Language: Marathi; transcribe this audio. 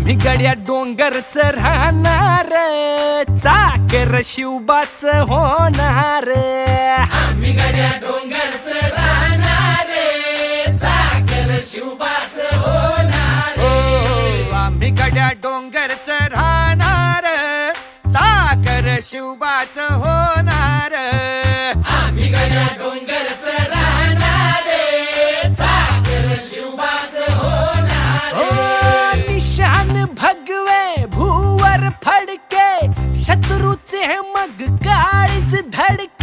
आम्ही गड्या डोंगरच राहणार, चाकर शिवबाच होणार. आम्ही गड्या डोंगरच राहणार, चाकर शिवबाच होणार. आम्ही गड्या डोंगरच राहणार, चाकर शिवबाच होणार. आम्ही गड्या डोंगरच राहणार, चाकर शिवबाच होणार. निशान भगवे भूवर फडके, शत्रूचे मग काळीज धडके.